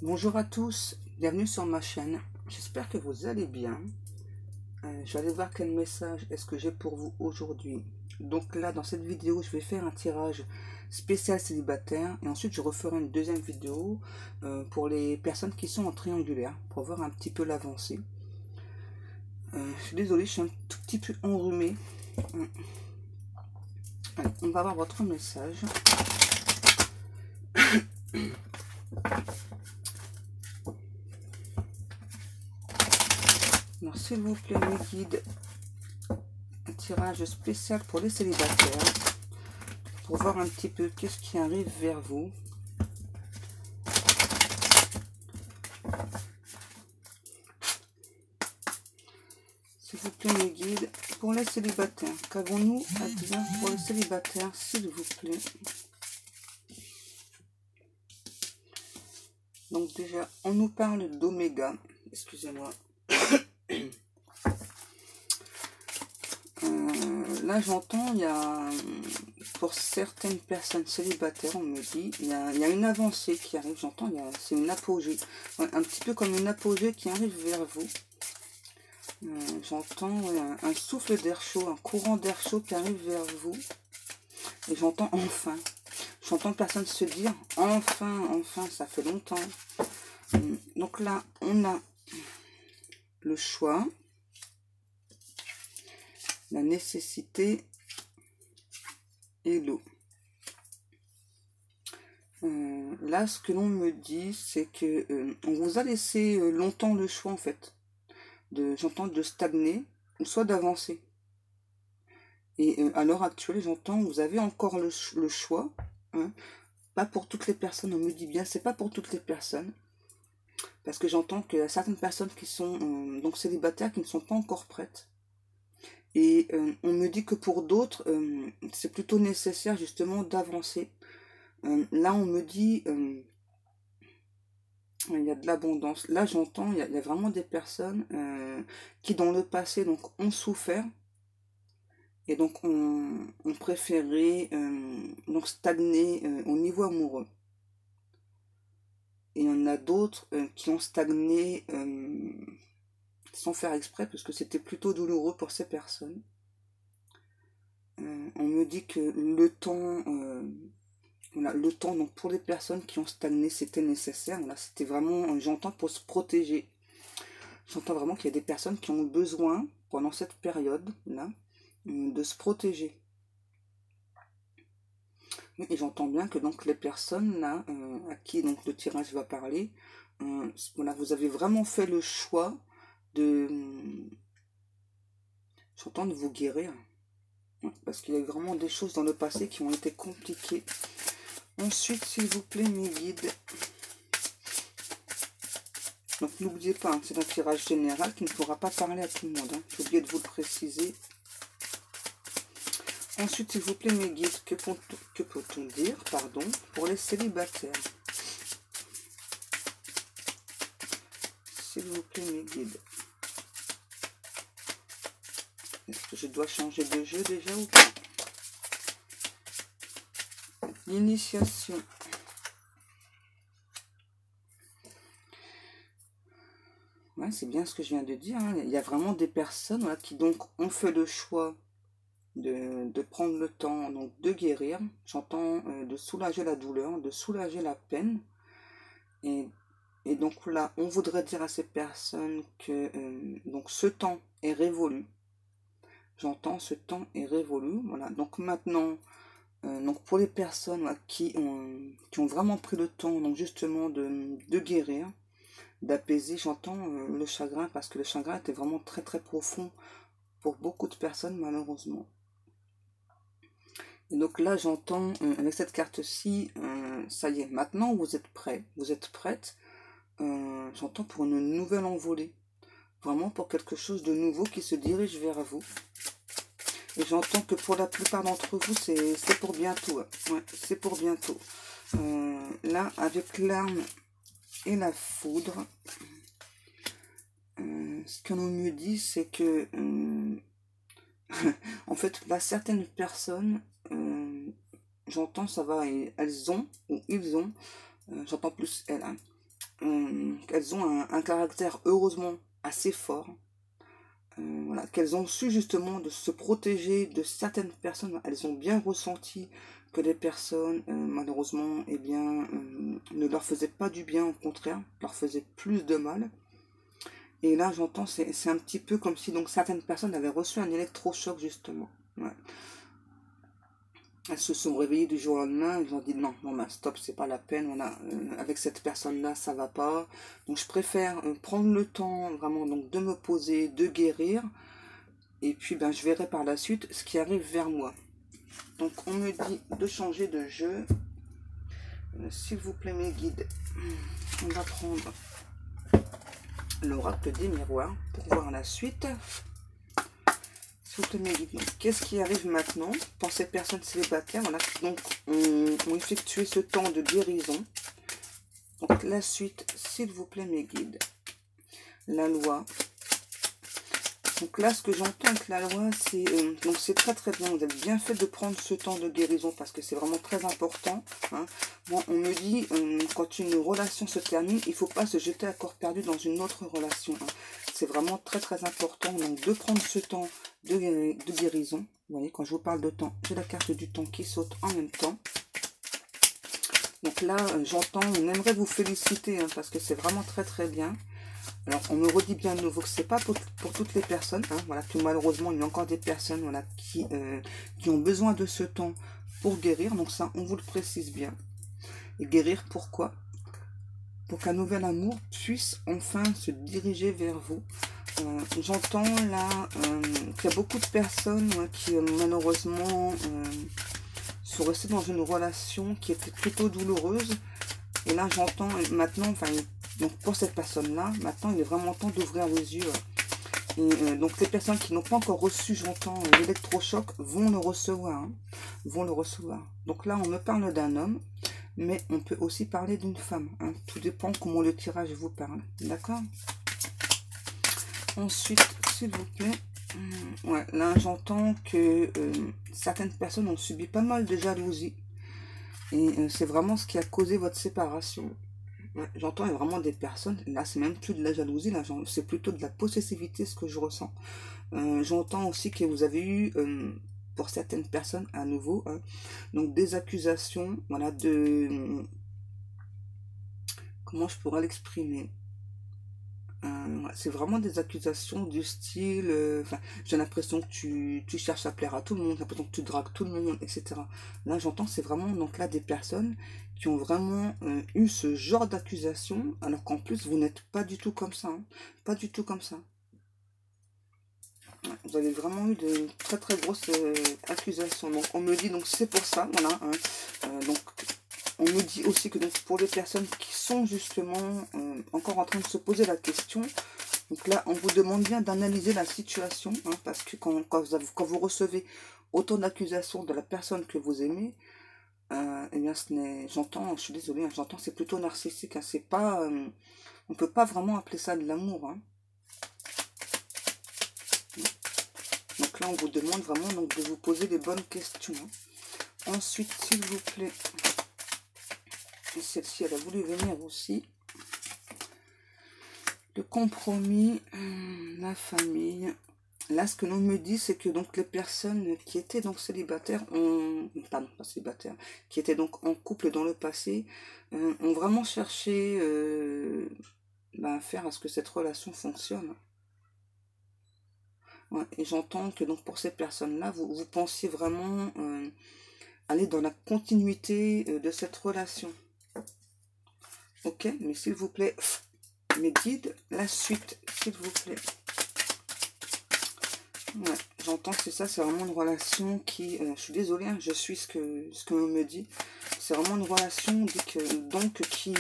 Bonjour à tous, bienvenue sur ma chaîne. J'espère que vous allez bien. Je vais aller voir quel message est-ce que j'ai pour vous aujourd'hui. Donc là, dans cette vidéo, je vais faire un tirage spécial célibataire et ensuite je referai une deuxième vidéo pour les personnes qui sont en triangulaire pour voir un petit peu l'avancée. Je suis désolée, je suis un tout petit peu enrhumée. Allez, on va voir votre message. Alors, s'il vous plaît, mes guides, un tirage spécial pour les célibataires, pour voir un petit peu qu'est-ce qui arrive vers vous. S'il vous plaît, mes guides, pour les célibataires, qu'avons-nous à dire pour les célibataires, s'il vous plaît? Donc déjà, on nous parle d'oméga, excusez-moi. Là, j'entends, il y a, pour certaines personnes célibataires, on me dit, il y a une avancée qui arrive, j'entends, c'est une apogée. Ouais, un petit peu comme une apogée qui arrive vers vous. J'entends un souffle d'air chaud, un courant d'air chaud qui arrive vers vous. Et j'entends enfin. J'entends personne se dire enfin, enfin, ça fait longtemps. Donc là, on a le choix, la nécessité et l'eau. Là, ce que l'on me dit, c'est que on vous a laissé longtemps le choix en fait. J'entends de stagner ou soit d'avancer. Et à l'heure actuelle, j'entends vous avez encore le choix. Hein, pas pour toutes les personnes, on me dit bien, c'est pas pour toutes les personnes. Parce que j'entends qu'il y a certaines personnes qui sont donc célibataires qui ne sont pas encore prêtes. Et on me dit que pour d'autres, c'est plutôt nécessaire justement d'avancer. Là, on me dit, il y a de l'abondance. Là, j'entends, il y a vraiment des personnes qui dans le passé donc, ont souffert. Et donc, on préférait donc stagner au niveau amoureux. Et il y en a d'autres qui ont stagné sans faire exprès, parce que c'était plutôt douloureux pour ces personnes. On me dit que le temps, voilà, le temps donc pour les personnes qui ont stagné, c'était nécessaire. Voilà, c'était vraiment, j'entends, pour se protéger. J'entends vraiment qu'il y a des personnes qui ont besoin, pendant cette période-là, de se protéger. Et j'entends bien que donc les personnes là, à qui donc le tirage va parler, voilà, vous avez vraiment fait le choix de, j'entends, de vous guérir. Parce qu'il y a vraiment des choses dans le passé qui ont été compliquées. Ensuite, s'il vous plaît, mes guides. Donc n'oubliez pas, hein, c'est un tirage général qui ne pourra pas parler à tout le monde. Hein. J'ai oublié de vous le préciser. Ensuite, s'il vous plaît, mes guides, que peut-on dire, pardon, pour les célibataires? S'il vous plaît, mes guides. Est-ce que je dois changer de jeu déjà ou pas? L'initiation. Ouais, c'est bien ce que je viens de dire. Hein. Il y a vraiment des personnes voilà, qui donc ont fait le choix de prendre le temps donc, de guérir. J'entends de soulager la douleur, de soulager la peine. Et donc là, on voudrait dire à ces personnes que donc ce temps est révolu. J'entends, ce temps est révolu. Voilà. Donc maintenant, donc pour les personnes voilà, qui ont vraiment pris le temps donc justement de guérir, d'apaiser, j'entends le chagrin, parce que le chagrin était vraiment très très profond pour beaucoup de personnes malheureusement. Et donc là j'entends avec cette carte-ci, ça y est, maintenant vous êtes prêts, vous êtes prête, j'entends pour une nouvelle envolée, vraiment pour quelque chose de nouveau qui se dirige vers vous. Et j'entends que pour la plupart d'entre vous c'est pour bientôt, ouais, c'est pour bientôt. Là avec l'arme et la foudre, ce que l'on me dit, c'est que en fait là certaines personnes, j'entends ça va, elles ont ou ils ont, j'entends plus elles, hein, qu'elles ont un caractère heureusement assez fort. Voilà, qu'elles ont su justement de se protéger de certaines personnes. Elles ont bien ressenti que les personnes, malheureusement, eh bien, ne leur faisaient pas du bien, au contraire, leur faisaient plus de mal. Et là, j'entends, c'est un petit peu comme si donc certaines personnes avaient reçu un électrochoc, justement. Ouais. Elles se sont réveillées du jour au lendemain, ils ont dit non, non, bah, stop, c'est pas la peine, voilà, avec cette personne-là, ça va pas. Donc je préfère prendre le temps vraiment donc de me poser, de guérir, et puis ben je verrai par la suite ce qui arrive vers moi. Donc on me dit de changer de jeu. S'il vous plaît mes guides, on va prendre l'oracle des miroirs pour voir la suite. Qu'est-ce qui arrive maintenant pour ces personnes célibataires, voilà, donc ont effectué ce temps de guérison. Donc la suite, s'il vous plaît mes guides. La loi. Donc là, ce que j'entends avec la loi, c'est donc c'est très très bien. Vous avez bien fait de prendre ce temps de guérison parce que c'est vraiment très important. Hein. Moi, on me dit quand une relation se termine, il ne faut pas se jeter à corps perdu dans une autre relation. Hein. C'est vraiment très très important donc de prendre ce temps de guérison. Vous voyez, quand je vous parle de temps, j'ai la carte du temps qui saute en même temps. Donc là, j'entends, on aimerait vous féliciter hein, parce que c'est vraiment très très bien. Alors, on me redit bien de nouveau que c'est pas pour toutes les personnes. Hein, voilà, que malheureusement, il y a encore des personnes voilà, qui ont besoin de ce temps pour guérir. Donc ça, on vous le précise bien. Et guérir, pourquoi? Pour qu'un nouvel amour puisse enfin se diriger vers vous. J'entends là qu'il y a beaucoup de personnes qui malheureusement sont restées dans une relation qui était plutôt douloureuse. Et là, j'entends maintenant, enfin, donc pour cette personne-là, maintenant, il est vraiment temps d'ouvrir les yeux. Et donc, les personnes qui n'ont pas encore reçu, j'entends, l'électrochoc, vont le recevoir. Hein, vont le recevoir. Donc là, on me parle d'un homme, mais on peut aussi parler d'une femme. Hein, tout dépend comment le tirage vous parle. D'accord? Ensuite, s'il vous plaît, ouais, là, j'entends que certaines personnes ont subi pas mal de jalousie. Et c'est vraiment ce qui a causé votre séparation. Ouais, j'entends, il y a vraiment des personnes, là c'est même plus de la jalousie, là c'est plutôt de la possessivité ce que je ressens. J'entends aussi que vous avez eu, pour certaines personnes à nouveau, hein, donc des accusations, voilà, comment je pourrais l'exprimer? C'est vraiment des accusations du style, j'ai l'impression que tu cherches à plaire à tout le monde, j'ai l'impression que tu dragues tout le monde, etc. Là, j'entends, c'est vraiment donc là des personnes qui ont vraiment eu ce genre d'accusation, alors qu'en plus, vous n'êtes pas du tout comme ça. Hein, pas du tout comme ça. Ouais, vous avez vraiment eu de très très grosses accusations. Donc, on me dit, donc c'est pour ça, voilà. Hein, donc, on me dit aussi que donc, pour les personnes qui sont justement encore en train de se poser la question, donc là, on vous demande bien d'analyser la situation, hein, parce que quand vous recevez autant d'accusations de la personne que vous aimez, eh bien, j'entends, je suis désolée, hein, j'entends, c'est plutôt narcissique, hein, c'est pas, on peut pas vraiment appeler ça de l'amour. Hein. Donc là, on vous demande vraiment donc, de vous poser les bonnes questions. Hein. Ensuite, s'il vous plaît, celle-ci, elle a voulu venir aussi. Le compromis, la famille. Là, ce que l'on me dit, c'est que donc les personnes qui étaient donc célibataires, pardon, pas célibataires, qui étaient donc en couple dans le passé, ont vraiment cherché à faire à ce que cette relation fonctionne. Ouais, et j'entends que donc pour ces personnes-là, vous pensiez vraiment aller dans la continuité de cette relation. Ok, mais s'il vous plaît, mes guides, la suite, s'il vous plaît. Ouais, j'entends que c'est ça, c'est vraiment une relation qui, je suis désolée, hein, je suis ce que l'on me dit. C'est vraiment une relation donc qui,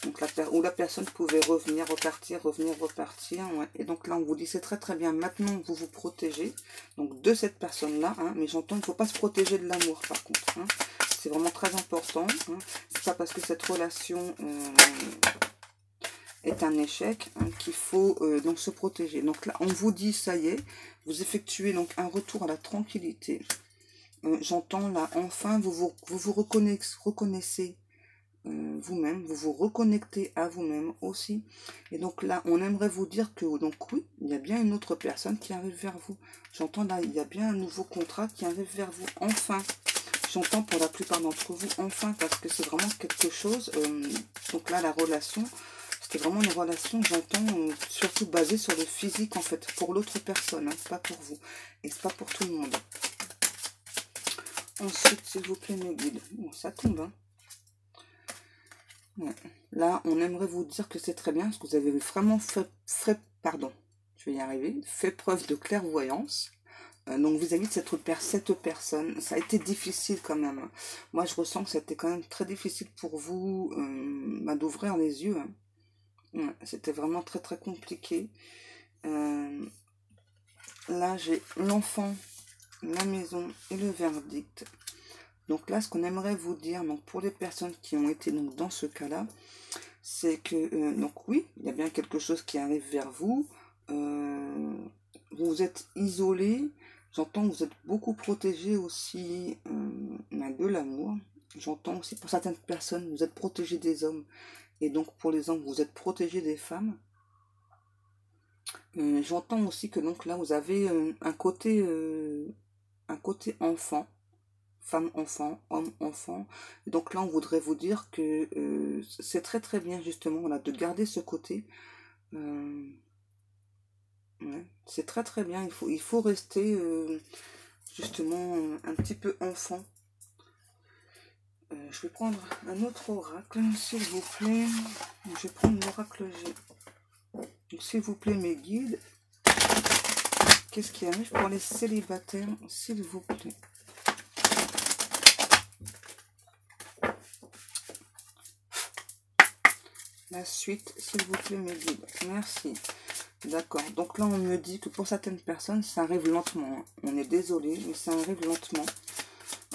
donc où la personne pouvait revenir, repartir, ouais. Et donc là, on vous dit, c'est très très bien, maintenant vous vous protégez donc de cette personne-là, hein, mais j'entends qu'il ne faut pas se protéger de l'amour par contre. Hein. C'est vraiment très important. Hein. C'est pas parce que cette relation est un échec hein, qu'il faut donc se protéger. Donc là, on vous dit, ça y est, vous effectuez donc un retour à la tranquillité. J'entends là, enfin, vous reconnaissez vous-même, vous vous reconnectez à vous-même aussi. Et donc là, on aimerait vous dire que, donc oui, il y a bien une autre personne qui arrive vers vous. J'entends là, il y a bien un nouveau contrat qui arrive vers vous, enfin. J'entends pour la plupart d'entre vous, enfin, parce que c'est vraiment quelque chose, donc là, la relation, c'était vraiment une relation, j'entends, surtout basée sur le physique, en fait, pour l'autre personne, hein, pas pour vous, et c'est pas pour tout le monde. Ensuite, s'il vous plaît, mes guides, bon, ça tombe, hein. Ouais. Là, on aimerait vous dire que c'est très bien, parce que vous avez vraiment pardon, je vais y arriver, fait preuve de clairvoyance. Donc vis-à-vis de cette personne, ça a été difficile quand même. Moi, je ressens que c'était quand même très difficile pour vous d'ouvrir les yeux. Hein. Ouais, c'était vraiment très très compliqué. Là, j'ai l'enfant, la maison et le verdict. Donc là, ce qu'on aimerait vous dire, donc pour les personnes qui ont été donc dans ce cas-là, c'est que, donc oui, il y a bien quelque chose qui arrive vers vous. Vous êtes isolé. J'entends que vous êtes beaucoup protégé aussi de l'amour. J'entends aussi pour certaines personnes, vous êtes protégé des hommes. Et donc pour les hommes, vous êtes protégé des femmes. J'entends aussi que donc là, vous avez un côté enfant. Femme-enfant, homme-enfant. Donc là, on voudrait vous dire que c'est très très bien justement voilà, de garder ce côté. Ouais, c'est très très bien. Il faut rester justement un petit peu enfant. Je vais prendre un autre oracle, s'il vous plaît. Je vais prendre l'oracle G. S'il vous plaît, mes guides. Qu'est-ce qui arrive pour les célibataires, s'il vous plaît? La suite, s'il vous plaît, mes guides. Merci. D'accord. Donc là, on me dit que pour certaines personnes, ça arrive lentement. On est désolé, mais ça arrive lentement.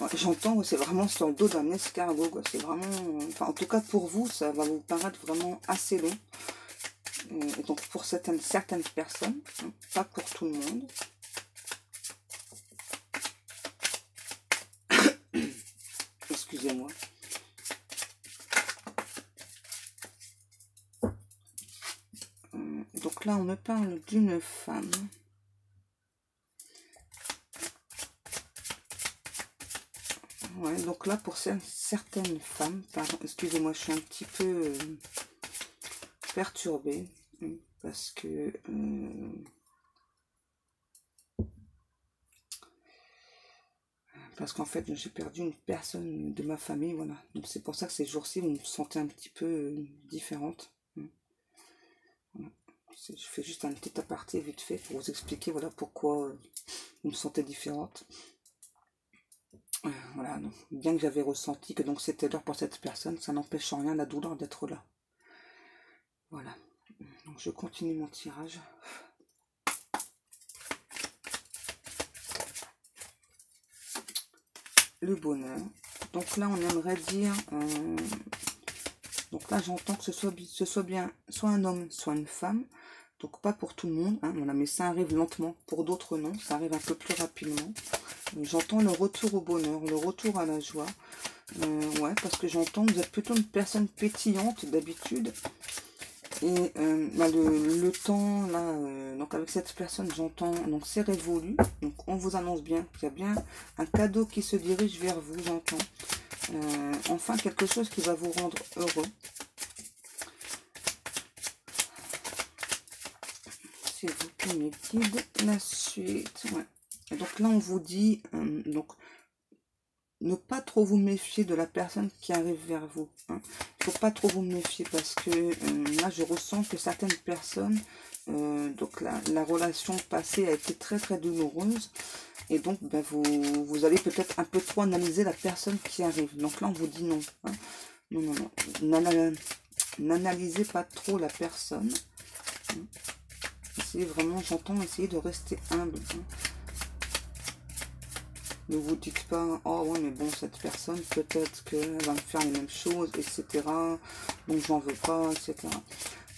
Ouais, j'entends, c'est vraiment sur le dos d'un escargot. C'est vraiment... Enfin, en tout cas, pour vous, ça va vous paraître vraiment assez long. Et donc, pour certaines personnes, hein, pas pour tout le monde. Excusez-moi. Donc là, on me parle d'une femme. Ouais, donc là, pour certaines femmes, pardon, excusez-moi, je suis un petit peu perturbée, parce que... parce qu'en fait, j'ai perdu une personne de ma famille, voilà. Donc c'est pour ça que ces jours-ci, vous me sentez un petit peu différente. Voilà. Je fais juste un petit aparté vite fait pour vous expliquer voilà pourquoi vous me sentez différente. Voilà, donc, bien que j'avais ressenti que donc c'était l'heure pour cette personne, ça n'empêche en rien la douleur d'être là. Voilà. Donc je continue mon tirage. Le bonheur. Donc là, on aimerait dire... donc là, j'entends que ce soit bien soit un homme, soit une femme. Donc pas pour tout le monde, hein, voilà, mais ça arrive lentement. Pour d'autres, non, ça arrive un peu plus rapidement. J'entends le retour au bonheur, le retour à la joie. Ouais, parce que j'entends que vous êtes plutôt une personne pétillante d'habitude. Et le temps, là, donc avec cette personne, j'entends, donc c'est révolu. Donc on vous annonce bien qu'il y a bien un cadeau qui se dirige vers vous, j'entends. Enfin, quelque chose qui va vous rendre heureux. S'il vous plaît, mes guides, la suite. Ouais. Et donc là, on vous dit, donc, ne pas trop vous méfier de la personne qui arrive vers vous. Hein. Il ne faut pas trop vous méfier parce que là, je ressens que certaines personnes, donc la relation passée a été très très douloureuse. Et donc, ben, vous allez peut-être un peu trop analyser la personne qui arrive. Donc là, on vous dit non. Hein. Non, non, non. N'analysez pas trop la personne. Hein. Essayez vraiment, j'entends, essayer de rester humble. Hein. Ne vous dites pas, oh ouais, mais bon, cette personne, peut-être qu'elle va me faire les mêmes choses, etc. Donc, j'en veux pas, etc.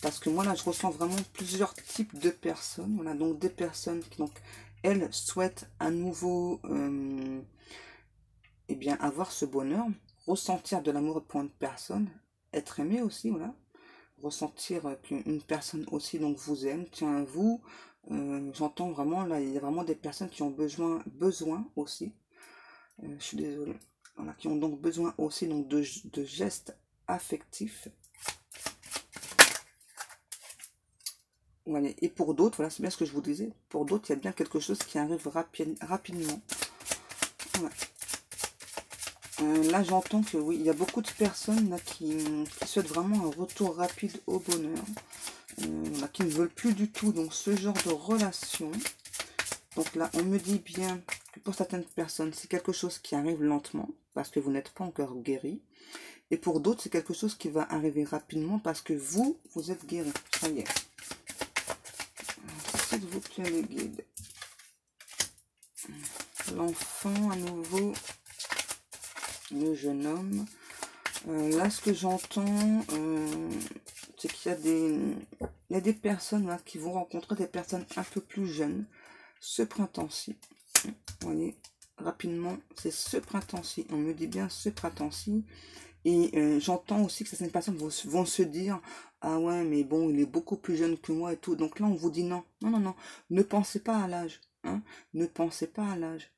Parce que moi, là, je ressens vraiment plusieurs types de personnes. Voilà, donc des personnes qui, donc, elles souhaitent à nouveau, eh bien, avoir ce bonheur, ressentir de l'amour pour une personne. être aimé aussi, voilà. Ressentir qu'une personne aussi donc vous aime, tient à vous. J'entends vraiment, là, il y a vraiment des personnes qui ont besoin aussi. Je suis désolée. Voilà, qui ont donc besoin aussi donc de gestes affectifs. Voilà. Et pour d'autres, voilà, c'est bien ce que je vous disais. Pour d'autres, il y a bien quelque chose qui arrive rapidement. Voilà. Là, j'entends que oui, il y a beaucoup de personnes là, qui souhaitent vraiment un retour rapide au bonheur. Là, qui ne veulent plus du tout donc ce genre de relation. Donc là, on me dit bien que pour certaines personnes, c'est quelque chose qui arrive lentement, parce que vous n'êtes pas encore guéri. Et pour d'autres, c'est quelque chose qui va arriver rapidement, parce que vous êtes guéri. Ça y est. S'il vous plaît, les guides. L'enfant, à nouveau. Le jeune homme. Là, ce que j'entends, c'est qu'il y a des personnes là, qui vont rencontrer des personnes un peu plus jeunes ce printemps-ci. Vous voyez, rapidement, c'est ce printemps-ci. On me dit bien ce printemps-ci. Et j'entends aussi que certaines personnes vont se dire, ah ouais, mais bon, il est beaucoup plus jeune que moi et tout. Donc là, on vous dit non, non, non, non. Ne pensez pas à l'âge. Hein, ne pensez pas à l'âge.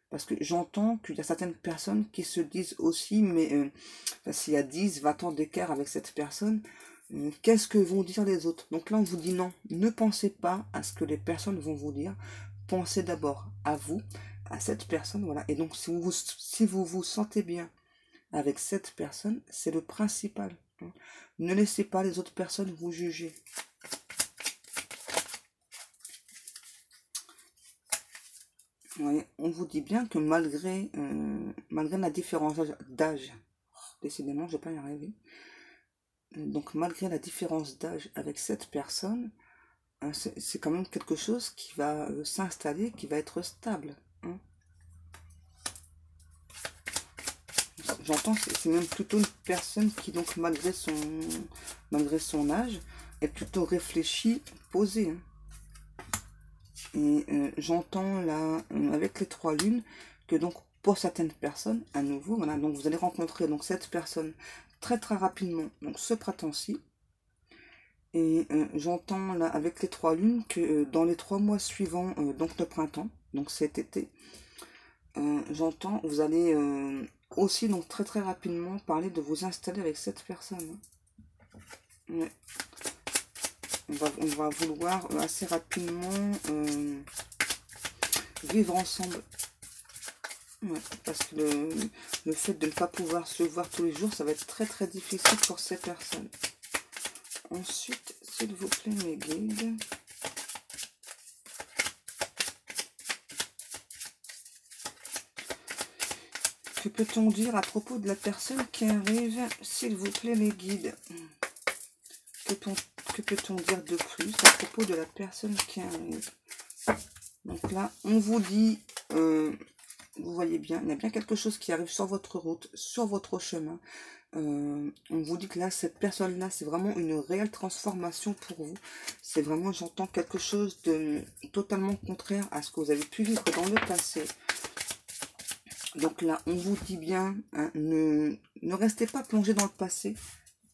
Parce que j'entends qu'il y a certaines personnes qui se disent aussi, mais s'il y a 10, 20 ans d'écart avec cette personne, qu'est-ce que vont dire les autres? Donc là, on vous dit non, ne pensez pas à ce que les personnes vont vous dire. Pensez d'abord à vous, à cette personne, voilà. Et donc, si vous vous sentez bien avec cette personne, c'est le principal. Hein. Ne laissez pas les autres personnes vous juger. Oui, on vous dit bien que malgré la différence d'âge, décidément, je ne vais pas y arriver. Donc malgré la différence d'âge avec cette personne, c'est quand même quelque chose qui va s'installer, qui va être stable. Hein. J'entends, c'est même plutôt une personne qui, donc malgré son âge, est plutôt réfléchie, posée. Hein. Et j'entends là, avec les 3 lunes, que donc pour certaines personnes, à nouveau, voilà, donc vous allez rencontrer donc cette personne très très rapidement, donc ce printemps-ci. Et j'entends là avec les 3 lunes que dans les 3 mois suivants, donc le printemps, donc cet été, j'entends, vous allez aussi donc très très rapidement parler de vous installer avec cette personne. Ouais. On va vouloir assez rapidement vivre ensemble. Ouais, parce que le fait de ne pas pouvoir se voir tous les jours, ça va être très très difficile pour ces personnes. Ensuite, s'il vous plaît, mes guides. Que peut-on dire à propos de la personne qui arrive, s'il vous plaît, mes guides? Que peut-on dire de plus à propos de la personne qui arrive? Donc là, on vous dit, vous voyez bien, il y a bien quelque chose qui arrive sur votre route, sur votre chemin. On vous dit que là, cette personne-là, c'est vraiment une réelle transformation pour vous. C'est vraiment, j'entends quelque chose de totalement contraire à ce que vous avez pu vivre dans le passé. Donc là, on vous dit bien, hein, ne restez pas plongé dans le passé.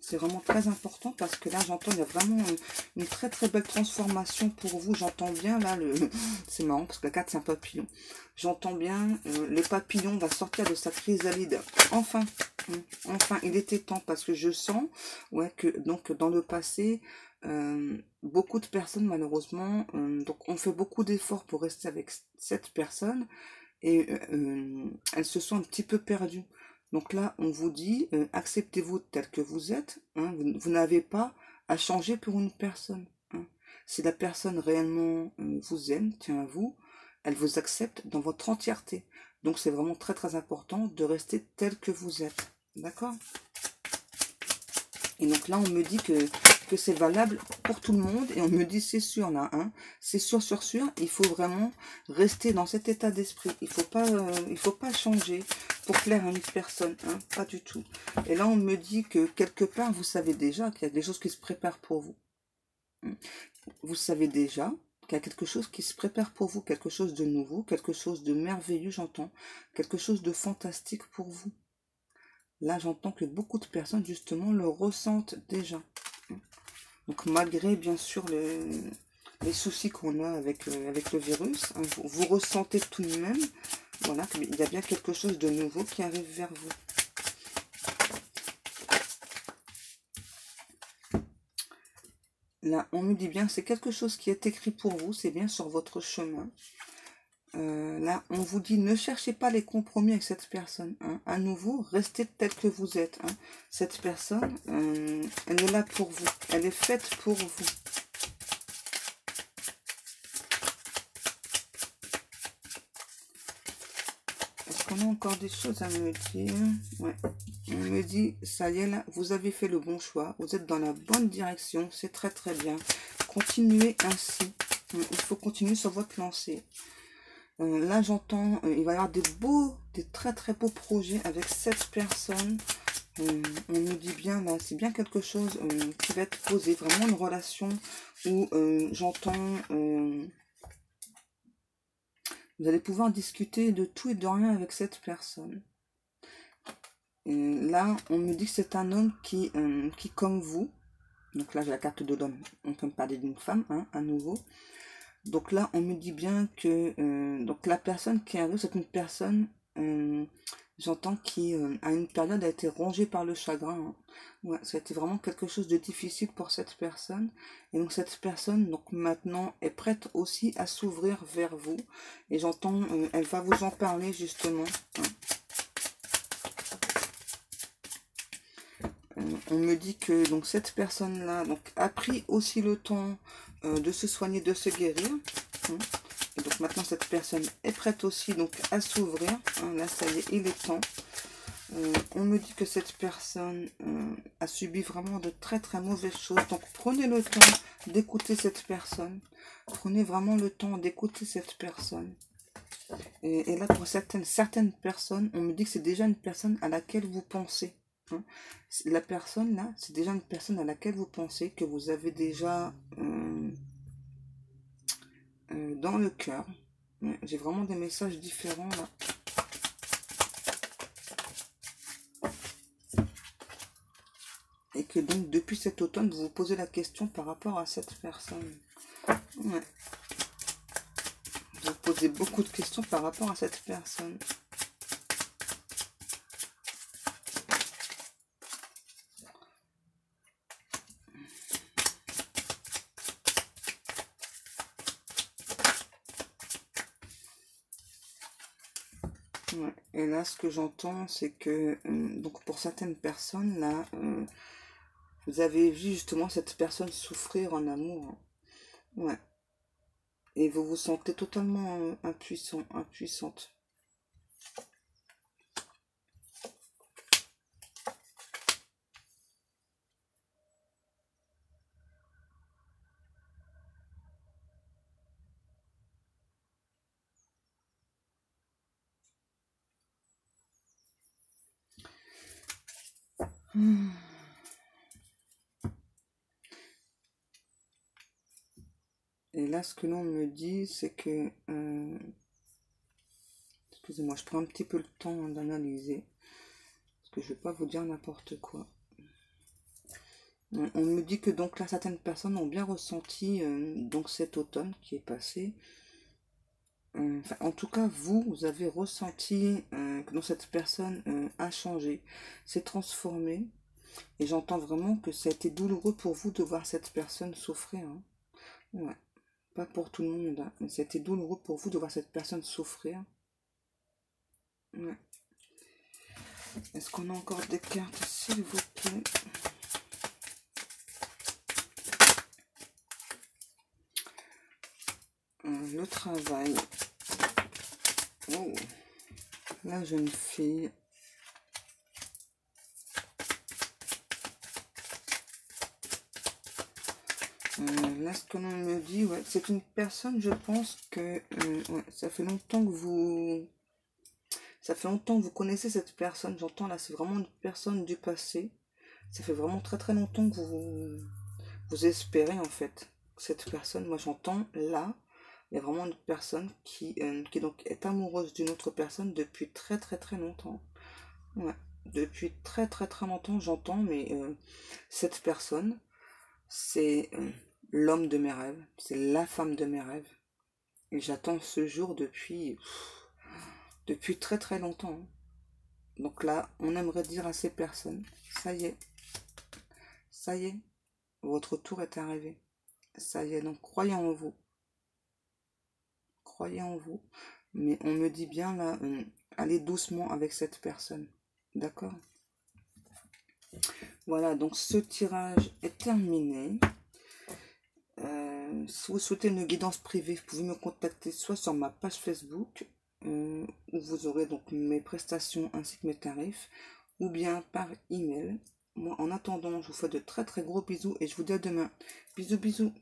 C'est vraiment très important parce que là, j'entends, il y a vraiment une très très belle transformation pour vous. J'entends bien, là, c'est marrant parce que la carte, c'est un papillon. J'entends bien, le papillon va sortir de sa chrysalide. Enfin, enfin, il était temps parce que je sens, ouais, que donc dans le passé, beaucoup de personnes, malheureusement, donc ont fait beaucoup d'efforts pour rester avec cette personne et elles se sont un petit peu perdues. Donc là, on vous dit, acceptez-vous tel que vous êtes. Hein, vous n'avez pas à changer pour une personne. Hein. Si la personne réellement vous aime, tient à vous, elle vous accepte dans votre entièreté. Donc c'est vraiment très très important de rester tel que vous êtes. D'accord? Et donc là, on me dit que c'est valable pour tout le monde. Et on me dit, c'est sûr là, hein, c'est sûr, il faut vraiment rester dans cet état d'esprit. Il faut pas changer pour plaire à une personne, hein, pas du tout. Et là, on me dit que quelque part, vous savez déjà qu'il y a des choses qui se préparent pour vous. Vous savez déjà qu'il y a quelque chose qui se prépare pour vous, quelque chose de nouveau, quelque chose de merveilleux, j'entends, quelque chose de fantastique pour vous. là j'entends que beaucoup de personnes justement le ressentent déjà. Donc malgré bien sûr les soucis qu'on a avec le virus, hein, vous ressentez tout de même, voilà, qu'il y a bien quelque chose de nouveau qui arrive vers vous. Là, on me dit bien, c'est quelque chose qui est écrit pour vous, c'est bien sur votre chemin. Là, on vous dit, ne cherchez pas les compromis avec cette personne. Hein. À nouveau, restez tel que vous êtes. Hein. Cette personne, elle est là pour vous. Elle est faite pour vous. Est-ce qu'on a encore des choses à me dire? Ouais. On me dit, ça y est, là, vous avez fait le bon choix. Vous êtes dans la bonne direction. C'est très très bien. Continuez ainsi. Il faut continuer sur votre lancée. Là, j'entends, il va y avoir des très très beaux projets avec cette personne. On nous dit bien, là, c'est bien quelque chose qui va être posé, vraiment une relation où j'entends, vous allez pouvoir discuter de tout et de rien avec cette personne. Là, on me dit que c'est un homme qui comme vous, donc là j'ai la carte de l'homme, on peut me parler d'une femme, hein, à nouveau. Donc là, on me dit bien que donc la personne qui arrive, c'est une personne, j'entends, qui à une période a été rongée par le chagrin. Hein. Ouais, ça a été vraiment quelque chose de difficile pour cette personne. Et donc cette personne, donc maintenant, est prête aussi à s'ouvrir vers vous. Et j'entends, elle va vous en parler justement. Hein. On me dit que donc cette personne-là donc a pris aussi le temps de se soigner, de se guérir. Hein. Et donc maintenant cette personne est prête aussi donc à s'ouvrir. Hein. Là ça y est, il est temps. On me dit que cette personne a subi vraiment de très très mauvaises choses. Donc prenez le temps d'écouter cette personne. Prenez vraiment le temps d'écouter cette personne. Et là pour certaines personnes, on me dit que c'est déjà une personne à laquelle vous pensez. Hein. La personne là, c'est déjà une personne à laquelle vous pensez, que vous avez déjà dans le cœur. Ouais, j'ai vraiment des messages différents là. Et que donc depuis cet automne, vous vous posez la question par rapport à cette personne. Ouais. Vous posez beaucoup de questions par rapport à cette personne. Ouais. Et là, ce que j'entends, c'est que donc pour certaines personnes, là, vous avez vu justement cette personne souffrir en amour. Hein. Ouais. Et vous vous sentez totalement impuissant, impuissante. Et là, ce que l'on me dit, c'est que... excusez-moi, je prends un petit peu le temps d'analyser. Parce que je ne vais pas vous dire n'importe quoi. On me dit que donc là, certaines personnes ont bien ressenti donc cet automne qui est passé. Enfin, en tout cas, vous avez ressenti que donc cette personne a changé, s'est transformée. Et j'entends vraiment que ça a été douloureux pour vous de voir cette personne souffrir. Hein. Ouais. Pas pour tout le monde, hein, mais ça a été douloureux pour vous de voir cette personne souffrir. Ouais. Est-ce qu'on a encore des cartes, s'il vous plaît? Le travail. Oh. La jeune fille. Là, ce que l'on me dit, ouais, c'est une personne, je pense que ouais, ça fait longtemps que vous... Ça fait longtemps que vous connaissez cette personne. J'entends là, c'est vraiment une personne du passé. Ça fait vraiment très très longtemps que vous espérez en fait. Cette personne, moi j'entends là, il y a vraiment une personne qui donc est amoureuse d'une autre personne depuis très très très longtemps. Ouais. depuis très très très longtemps, j'entends, mais cette personne, c'est l'homme de mes rêves, c'est la femme de mes rêves. Et j'attends ce jour depuis très très longtemps, hein. Donc là, on aimerait dire à ces personnes, ça y est, votre tour est arrivé. Ça y est, donc croyez en vous. Mais on me dit bien là, allez doucement avec cette personne. D'accord? Voilà, donc ce tirage est terminé. Si vous souhaitez une guidance privée, vous pouvez me contacter soit sur ma page Facebook, où vous aurez donc mes prestations ainsi que mes tarifs, ou bien par email. Moi, en attendant, je vous fais de très très gros bisous et je vous dis à demain. Bisous, bisous.